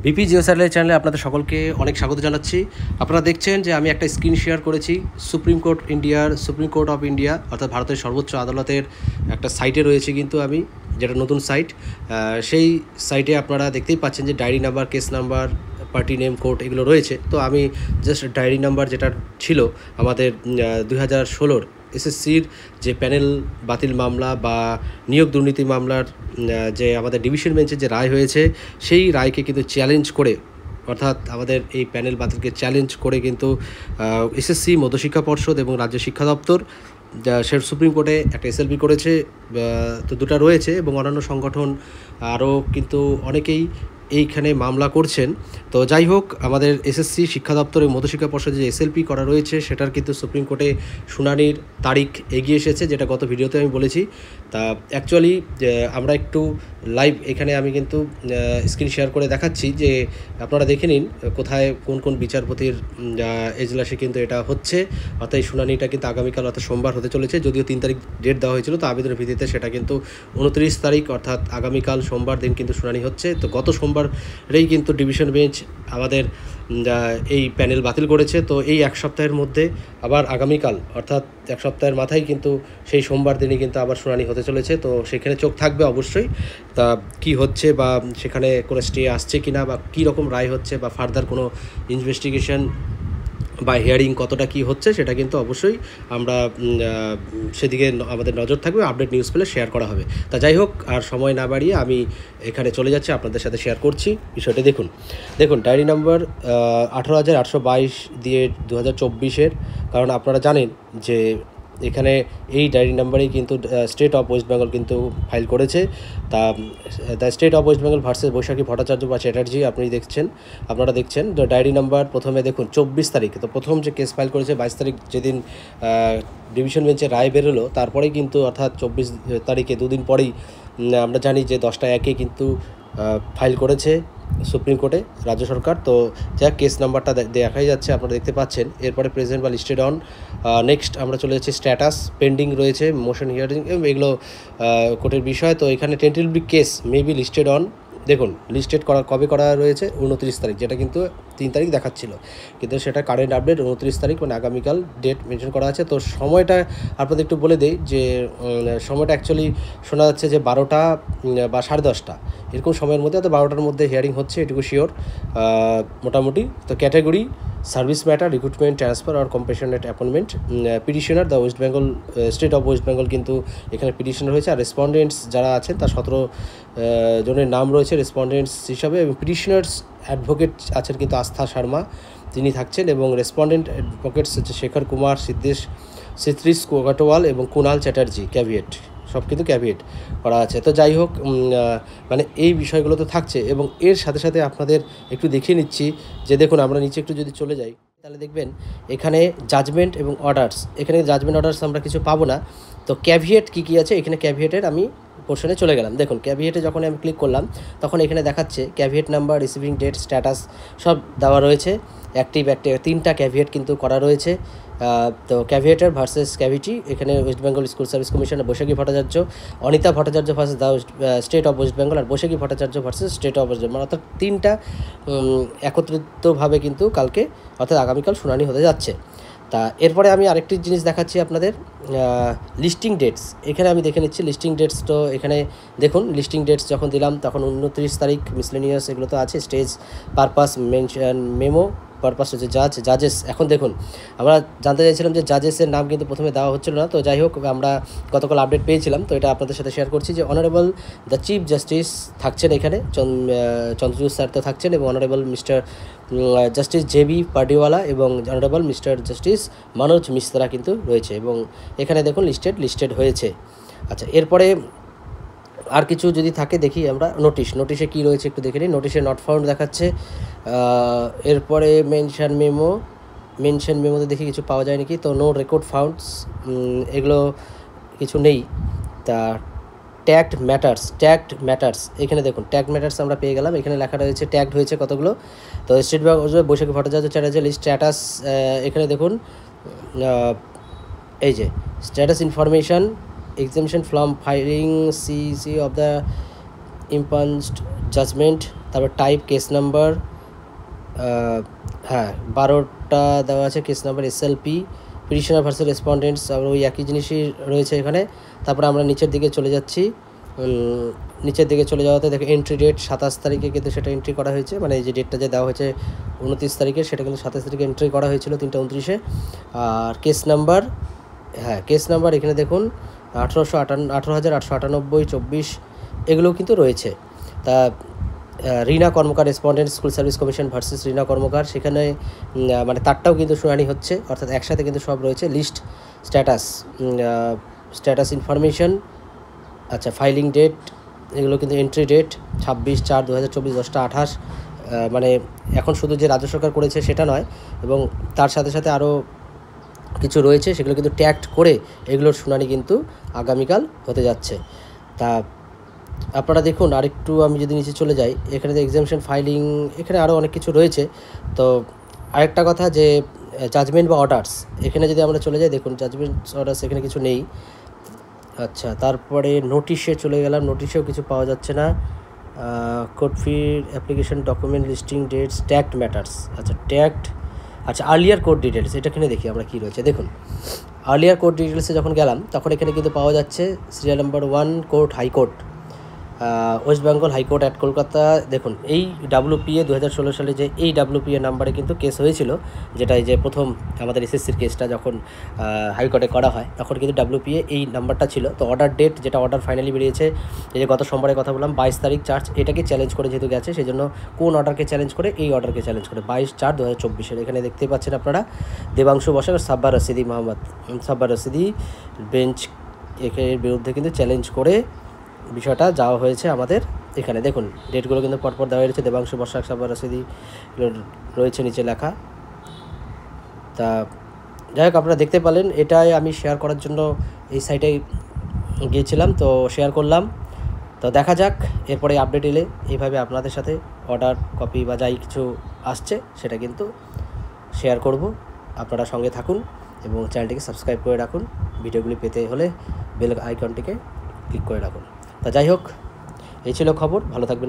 VP Jio satellite চ্যানেলে আপনাদের সকলকে অনেক স্বাগত জানাচ্ছি। আপনারা দেখছেন যে আমি একটা স্ক্রিন শেয়ার করেছি সুপ্রিম কোর্ট অফ ইন্ডিয়া অর্থাৎ ভারতের সর্বোচ্চ আদালতের একটা সাইটে রয়েছে, কিন্তু আমি যেটা নতুন সাইট, সেই সাইটে আপনারা দেখতেই পাচ্ছেন যে diary number, case number, party name, court এগুলো রয়েছে। তো আমি জাস্ট ডায়েরি নাম্বার যেটা ছিল আমাদের 2016 এসএসসির যে প্যানেল বাতিল মামলা বা নিয়োগ দুর্নীতি মামলার যে আমাদের ডিভিশন বেঞ্চের যে রায় হয়েছে, সেই রায়কে কিন্তু চ্যালেঞ্জ করে, অর্থাৎ আমাদের এই প্যানেল বাতিলকে চ্যালেঞ্জ করে কিন্তু এসএসসি, মধ্যশিক্ষা পর্ষদ এবং রাজ্য শিক্ষা দপ্তর সে সুপ্রিম কোর্টে একটা এসএলপি করেছে। তো দুটো রয়েছে এবং অন্যান্য সংগঠন আরও কিন্তু অনেকেই এইখানে মামলা করছেন। তো যাই হোক, আমাদের এসএসসি, শিক্ষা দপ্তর এবং মধ্যশিক্ষা পর্ষদে যে এসএলপি করা রয়েছে সেটার কিন্তু সুপ্রিম কোর্টে শুনানির তারিখ এগিয়ে এসেছে, যেটা গত ভিডিওতে আমি বলেছি। তা অ্যাকচুয়ালি আমরা একটু লাইভ এখানে আমি কিন্তু স্ক্রিন শেয়ার করে দেখাচ্ছি যে আপনারা দেখে নিন কোথায় কোন কোন বিচারপতির এজলাসে কিন্তু এটা হচ্ছে। অর্থাৎ এই শুনানিটা কিন্তু আগামীকাল অর্থাৎ সোমবার হতে চলেছে, যদিও 3 তারিখ ডেট দেওয়া হয়েছিল, তো আবেদনের ভিত্তিতে সেটা কিন্তু 29 তারিখ অর্থাৎ আগামীকাল সোমবার দিন কিন্তু শুনানি হচ্ছে। তো গত সোমবারেই কিন্তু ডিভিশন বেঞ্চ আমাদের এই প্যানেল বাতিল করেছে। তো এই এক সপ্তাহের মধ্যে আবার আগামীকাল অর্থাৎ এক সপ্তাহের মাথায় কিন্তু সেই সোমবার দিনই কিন্তু আবার শুনানি হতে চলেছে। তো সেখানে চোখ থাকবে অবশ্যই, তা কি হচ্ছে বা সেখানে কোনো স্টে আসছে কিনা বা কী রকম রায় হচ্ছে বা ফার্দার কোনো ইনভেস্টিগেশন বা হিয়ারিং কতটা কি হচ্ছে সেটা কিন্তু অবশ্যই আমরা সেদিকে আমাদের নজর থাকবে। আপডেট নিউজ পেলে শেয়ার করা হবে। তা যাই হোক, আর সময় না বাড়িয়ে আমি এখানে চলে যাচ্ছি, আপনাদের সাথে শেয়ার করছি বিষয়টা। দেখুন ডায়েরি নাম্বার 18,822 দিয়ে 2024-এর, কারণ আপনারা জানেন যে এখানে এই ডায়েরি নাম্বারেই কিন্তু স্টেট অফ ওয়েস্ট বেঙ্গল কিন্তু ফাইল করেছে। তা the state of West Bengal versus Baishakhi Bhattacharya বা চ্যাটার্জি আপনারা দেখছেন ডায়েরি নাম্বার। প্রথমে দেখুন 24 তারিখ, তো প্রথম যে কেস ফাইল করেছে 22 তারিখ, যেদিন ডিভিশন বেঞ্চে রায় বেরোলো তারপরেই কিন্তু অর্থাৎ 24 তারিখে দুদিন পরেই আমরা জানি যে 10টা 1-এ কিন্তু ফাইল করেছে সুপ্রিম কোর্টে রাজ্য সরকার। তো যা কেস নাম্বারটা দেখাই যাচ্ছে, আপনারা দেখতে পাচ্ছেন। এরপরে প্রেজেন্ট বা লিস্টেড অন, নেক্সট আমরা চলে যাচ্ছি স্ট্যাটাস, পেন্ডিং রয়েছে, মোশন হিয়ারিং, এগুলো কোর্টের বিষয়। তো এখানে tentative case may be listed on, দেখুন লিস্টেড কবে করা রয়েছে 29 তারিখ, যেটা কিন্তু 3 তারিখ দেখাচ্ছিল, কিন্তু সেটা কারেন্ট আপডেট 29 তারিখ, মানে আগামীকাল ডেট মেনশন করা আছে। তো সময়টা আপনাদের একটু বলে দেই যে সময়টা অ্যাকচুয়ালি শোনা যাচ্ছে যে 12টা বা 10:30 এরকম সময়ের মধ্যে, অর্থাৎ 12টার মধ্যে হিয়ারিং হচ্ছে, এটুকু শিওর মোটামুটি। তো category service matter, recruitment, transfer আর compassionate appointment. Petitioner the West Bengal, state of West Bengal কিন্তু এখানে পিটিশনার হয়েছে। আর রেসপন্ডেন্টস যারা আছেন তার 17 জনের নাম রয়েছে রেসপন্ডেন্টস হিসাবে, এবং পিটিশনার্স অ্যাডভোকেট আছেন কিন্তু আস্থা শর্মা, তিনি থাকছেন, এবং রেসপন্ডেন্ট অ্যাডভোকেটস হচ্ছে শেখর কুমার, সিদ্রিশ কোগাটোয়াল এবং কুণাল চ্যাটার্জি। ক্যাভিয়েট সব কিন্তু ক্যাভিয়েট করা আছে। তো যাই হোক, মানে এই বিষয়গুলো তো থাকছে, এবং এর সাথে সাথে আপনাদের একটু দেখিয়ে নিচ্ছি যে দেখুন আমরা নিচে একটু যদি চলে যাই তাহলে দেখবেন এখানে জাজমেন্ট এবং অর্ডার্স, এখানে জাজমেন্ট অর্ডার্স আমরা কিছু পাবো না। তো ক্যাভিয়েট কী আছে, এখানে ক্যাভিয়েটের আমি পোর্শনে চলে গেলাম। দেখুন ক্যাভিয়েটে যখন আমি ক্লিক করলাম তখন এখানে দেখাচ্ছে caveat number, receiving date, status সব দেওয়া রয়েছে। অ্যাক্টিভ 3টা ক্যাভিয়েট কিন্তু করা রয়েছে। তো ক্যাভিয়েটার ভার্সেস ক্যাভিটি, এখানে West Bengal school service commission, Baishakhi Bhattacharya, Anita Bhattacharya versus the state of West Bengal, আর Baishakhi Bhattacharya versus state of West Bengal, অর্থাৎ 3টা একত্রিতভাবে কিন্তু কালকে অর্থাৎ আগামীকাল শুনানি হতে যাচ্ছে। তা এরপরে আমি আরেকটি জিনিস দেখাচ্ছি আপনাদের, লিস্টিং ডেটস। এখানে আমি দেখে নিচ্ছি লিস্টিং ডেটস। তো এখানে দেখুন লিস্টিং ডেটস যখন দিলাম তখন 29 তারিখ, মিসলেনিয়াস এগুলো তো আছে, stage purpose, mention memo, purpose হচ্ছে জাজেস। এখন দেখুন আমরা জানতে চাইছিলাম যে জাজেসের নাম কিন্তু প্রথমে দেওয়া হচ্ছিল না। তো যাই হোক, আমরা গতকাল আপডেট পেয়েছিলাম, তো এটা আপনাদের সাথে শেয়ার করছি যে অনারেবল দ্য চিফ জাস্টিস থাকছেন এখানে, চন্দ্রচূড় স্যার তো থাকছেন, এবং honourable mister justice J B. Pardiwala এবং honourable mister justice Manoj Mishra কিন্তু রয়েছে, এবং এখানে দেখুন লিস্টেড হয়েছে। আচ্ছা, এরপরে আর কিছু যদি থাকে দেখি আমরা। নোটিশে কি রয়েছে একটু দেখে নিই। নোটিশে নট ফাউন্ড দেখাচ্ছে। এরপরে মেনশন মেমোতে দেখি কিছু পাওয়া যায় নাকি। তো নো রেকর্ড ফাউন্ডস, এগুলো কিছু নেই। তা ট্যাগড ম্যাটার্স, এখানে দেখুন ট্যাগড ম্যাটার্স আমরা পেয়ে গেলাম। এখানে লেখা রয়েছে ট্যাগড হয়েছে কতগুলো। তো স্টেট ব্যাংক বৈশাখী ভট্টাচার্য চ্যাটার্জি লিস্ট স্ট্যাটাস, এখানে দেখুন এই যে status information, exemption from filing CC of the impunged judgment, তারপর টাইপ কেস নাম্বার, হ্যাঁ 12টা দেওয়া আছে case number, SLP petitioner versus respondents, আবার ওই একই জিনিসই রয়েছে এখানে। তারপরে আমরা নিচের দিকে চলে যাচ্ছি, নিচের দিকে চলে যাওয়াতে দেখো এন্ট্রি ডেট 27 তারিখে কিন্তু সেটা এন্ট্রি করা হয়েছে, মানে এই যে ডেটটা যে দেওয়া হয়েছে 29 তারিখে সেটা কিন্তু 27 তারিখে এন্ট্রি করা হয়েছিল 3:29-এ। আর কেস নাম্বার, হ্যাঁ কেস নাম্বার এখানে দেখুন 18,898 24 এগুলোও কিন্তু রয়েছে। তা Rina Karmakar respondent school service commission versus Rina Karmakar, সেখানে মানে তারটাও কিন্তু শুনানি হচ্ছে, অর্থাৎ একসাথে কিন্তু সব রয়েছে। লিস্ট স্ট্যাটাস ইনফরমেশন, আচ্ছা ফাইলিং ডেট, এগুলো কিন্তু এন্ট্রি ডেট 26/4/2024 10টা 28, মানে এখন শুধু যে রাজ্য সরকার করেছে সেটা নয়, এবং তার সাথে সাথে আরও কিছু রয়েছে, সেগুলো কিন্তু ট্যাগড করে এগুলোর শুনানি কিন্তু আগামীকাল হতে যাচ্ছে। তা আপনারা দেখুন, আরেকটু আমি যদি নিচে চলে যাই, এখানে যে এক্সামশন ফাইলিং, এখানে আরও অনেক কিছু রয়েছে। তো আরেকটা কথা যে জাজমেন্ট বা অর্ডার্স, এখানে যদি আমরা চলে যাই দেখুন জাজমেন্ট অর্ডার্স এখানে কিছু নেই। আচ্ছা তারপরে নোটিশে চলে গেলাম, নোটিশেও কিছু পাওয়া যাচ্ছে না। কোড ফি application document listing dates tagged matters, আচ্ছা ট্যাগড, আচ্ছা আর্লিয়ার কোড ডিটেলস, এটা এখানে দেখি আমরা কী রয়েছে। দেখুন আর্লিয়ার কোড ডিটেলসে যখন গেলাম তখন এখানে কিন্তু পাওয়া যাচ্ছে serial number 1 court high court, West Bengal high court at Kolkata. দেখুন এই WPA 2016 সালে যে এই WPA নাম্বারে কিন্তু কেস হয়েছিল, যেটা এই যে প্রথম আমাদের এসএসসির কেসটা যখন হাইকোর্টে করা হয় তখন কিন্তু WPA এই নাম্বারটা ছিল। তো অর্ডার ডেট, যেটা অর্ডার ফাইনালি বেরিয়েছে, এই যে গত সোমবারে কথা বললাম 22 তারিখ, চার্জ এটাকে চ্যালেঞ্জ করে যেহেতু গেছে, সেই জন্য কোন অর্ডারকে চ্যালেঞ্জ করে, এই অর্ডারকে চ্যালেঞ্জ করে 22/4/2024। এখানে দেখতে পাচ্ছেন আপনারা দেবাংশু বসাক আর সাব্বার রশিদি বেঞ্চ এর বিরুদ্ধে কিন্তু চ্যালেঞ্জ করে বিষয়টা যাওয়া হয়েছে আমাদের এখানে। দেখুন ডেটগুলো কিন্তু পরপর দেওয়া হয়েছে, দেবাংশু বসাক, সাব্বার রশিদি রয়েছে নিচে লেখা। তা যাই হোক আপনারা দেখতে পেলেন, এটাই আমি শেয়ার করার জন্য এই সাইটে গিয়েছিলাম, তো শেয়ার করলাম। তো দেখা যাক এরপরে আপডেট এলে এইভাবে আপনাদের সাথে অর্ডার কপি বা যাই কিছু আসছে সেটা কিন্তু শেয়ার করব। আপনারা সঙ্গে থাকুন এবং চ্যানেলটিকে সাবস্ক্রাইব করে রাখুন, ভিডিওগুলি পেতে হলে বেল আইকনটিকে ক্লিক করে রাখুন। তা যাই হোক এই ছিল খবর, ভালো থাকবেন।